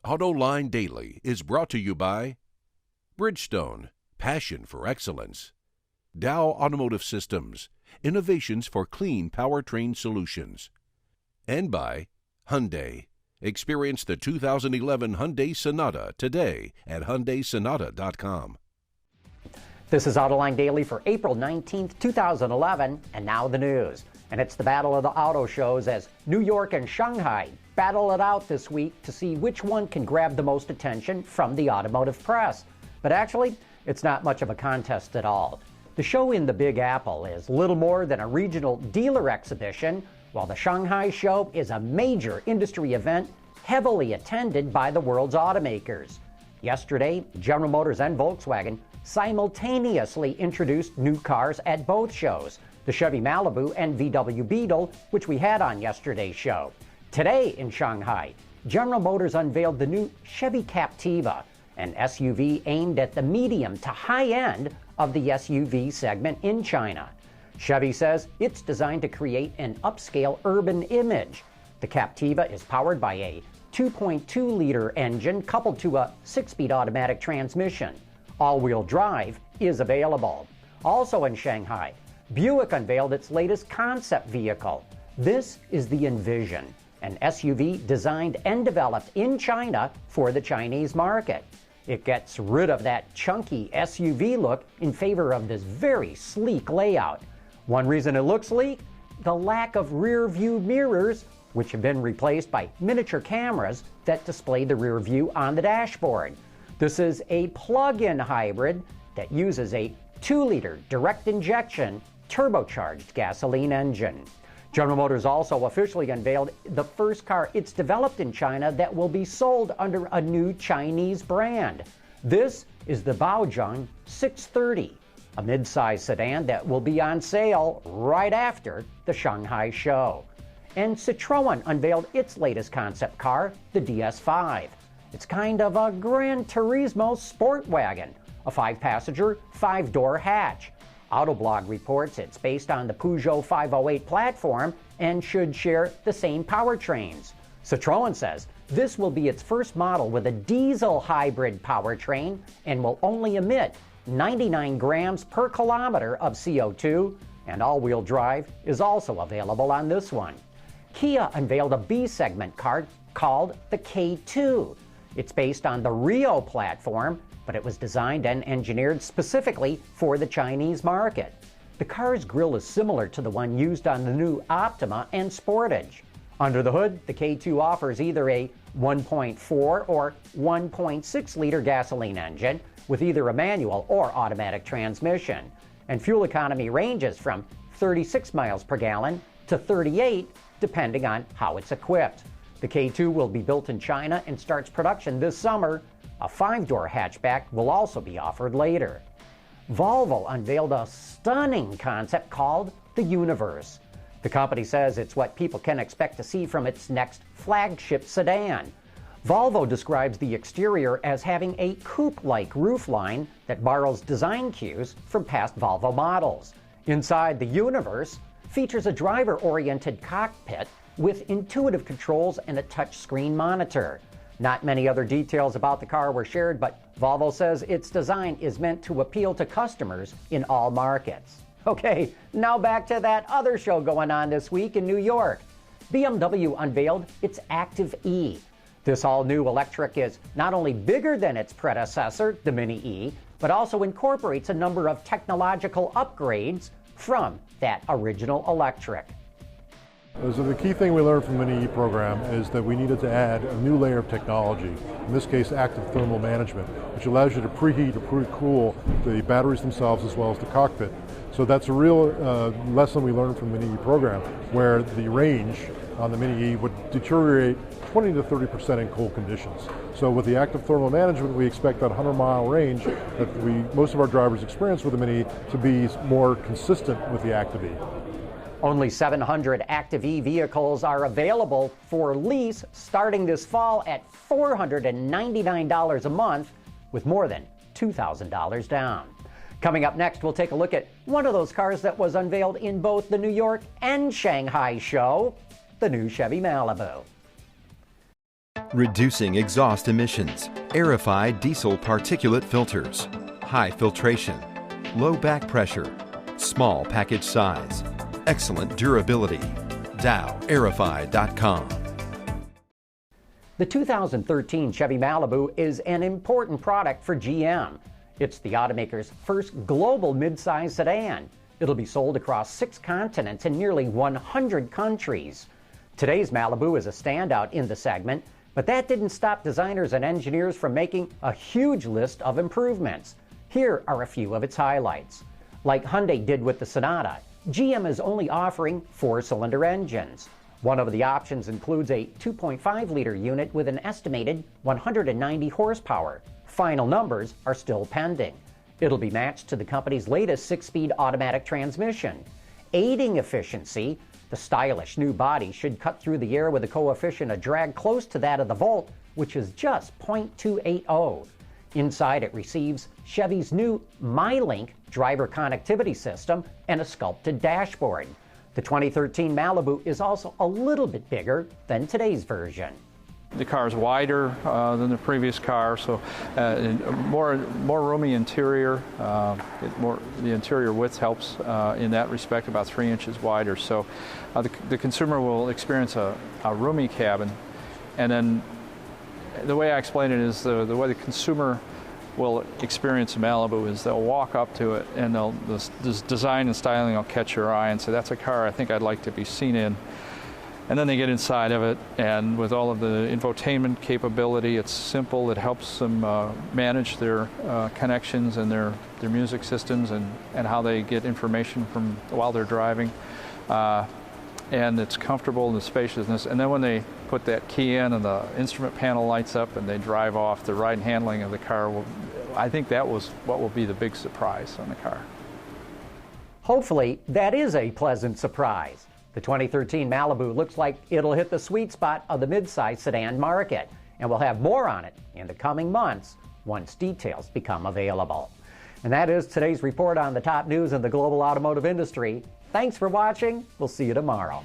Autoline Daily is brought to you by Bridgestone, passion for excellence. Dow Automotive Systems, innovations for clean powertrain solutions. And by Hyundai. Experience the 2011 Hyundai Sonata today at HyundaiSonata.com. This is Autoline Daily for April 19th, 2011, and now the news. And it's the battle of the auto shows as New York and Shanghai battle it out this week to see which one can grab the most attention from the automotive press. But actually, it's not much of a contest at all. The show in the Big Apple is little more than a regional dealer exhibition, while the Shanghai show is a major industry event heavily attended by the world's automakers. Yesterday, General Motors and Volkswagen simultaneously introduced new cars at both shows, the Chevy Malibu and VW Beetle, which we had on yesterday's show. Today in Shanghai, General Motors unveiled the new Chevy Captiva, an SUV aimed at the medium to high end of the SUV segment in China. Chevy says it's designed to create an upscale urban image. The Captiva is powered by a 2.2-liter engine coupled to a 6-speed automatic transmission. All-wheel drive is available. Also in Shanghai, Buick unveiled its latest concept vehicle. This is the Envision, an SUV designed and developed in China for the Chinese market. It gets rid of that chunky SUV look in favor of this very sleek layout. One reason it looks sleek? The lack of rear view mirrors, which have been replaced by miniature cameras that display the rear view on the dashboard. This is a plug-in hybrid that uses a 2-liter direct injection turbocharged gasoline engine. General Motors also officially unveiled the first car it's developed in China that will be sold under a new Chinese brand. This is the Baojun 630, a mid-size sedan that will be on sale right after the Shanghai show. And Citroen unveiled its latest concept car, the DS5. It's kind of a Gran Turismo sport wagon, a 5-passenger, 5-door hatch. Autoblog reports it's based on the Peugeot 508 platform and should share the same powertrains. Citroen says this will be its first model with a diesel hybrid powertrain and will only emit 99 grams per kilometer of CO2, and all-wheel drive is also available on this one. Kia unveiled a B-segment car called the K2. It's based on the Rio platform, but it was designed and engineered specifically for the Chinese market. The car's grille is similar to the one used on the new Optima and Sportage. Under the hood, the K2 offers either a 1.4 or 1.6-liter gasoline engine with either a manual or automatic transmission, and fuel economy ranges from 36 miles per gallon to 38, depending on how it's equipped. The K2 will be built in China and starts production this summer. A 5-door hatchback will also be offered later. Volvo unveiled a stunning concept called the Universe. The company says it's what people can expect to see from its next flagship sedan. Volvo describes the exterior as having a coupe-like roofline that borrows design cues from past Volvo models. Inside the Universe features a driver-oriented cockpit with intuitive controls and a touchscreen monitor. Not many other details about the car were shared, but Volvo says its design is meant to appeal to customers in all markets. Okay, now back to that other show going on this week in New York. BMW unveiled its ActiveE. This all-new electric is not only bigger than its predecessor, the Mini E, but also incorporates a number of technological upgrades from that original electric. So the key thing we learned from the Mini E program is that we needed to add a new layer of technology, in this case active thermal management, which allows you to preheat or pre-cool the batteries themselves as well as the cockpit. So that's a real lesson we learned from the Mini E program, where the range on the Mini E would deteriorate 20 to 30% in cold conditions. So with the active thermal management, we expect that 100-mile range that most of our drivers experience with the Mini E to be more consistent with the ActiveE. Only 700 ActiveE vehicles are available for lease starting this fall at $499 a month, with more than $2,000 down. Coming up next, we'll take a look at one of those cars that was unveiled in both the New York and Shanghai show, the new Chevy Malibu. reducing exhaust emissions, aerified diesel particulate filters, high filtration, low back pressure, small package size, excellent durability. DowAerify.com. The 2013 Chevy Malibu is an important product for GM. It's the automaker's first global midsize sedan. It'll be sold across 6 continents and nearly 100 countries. Today's Malibu is a standout in the segment, but that didn't stop designers and engineers from making a huge list of improvements. Here are a few of its highlights. Like Hyundai did with the Sonata, GM is only offering 4-cylinder engines. One of the options includes a 2.5-liter unit with an estimated 190 horsepower. Final numbers are still pending. It'll be matched to the company's latest 6-speed automatic transmission. Aiding efficiency, the stylish new body should cut through the air with a coefficient of drag close to that of the Volt, which is just 0.280. Inside it receives Chevy's new MyLink driver connectivity system and a sculpted dashboard. The 2013 Malibu is also a little bit bigger than today's version. The car is wider than the previous car, so more roomy interior. The interior width helps in that respect, about 3 inches wider. So the consumer will experience a roomy cabin, and then the way I explain it is the way the consumer will experience a Malibu is they'll walk up to it and this design and styling will catch your eye and say, that's a car I think I'd like to be seen in. And then they get inside of it, and with all of the infotainment capability, it's simple. It helps them manage their connections and their music systems and how they get information from while they're driving. And it's comfortable in the spaciousness. And then when they put that key in and the instrument panel lights up and they drive off, the ride and handling of the car, I think that was what will be the big surprise on the car. Hopefully, that is a pleasant surprise. The 2013 Malibu looks like it'll hit the sweet spot of the midsize sedan market, and we'll have more on it in the coming months once details become available. And that is today's report on the top news in the global automotive industry. Thanks for watching. We'll see you tomorrow.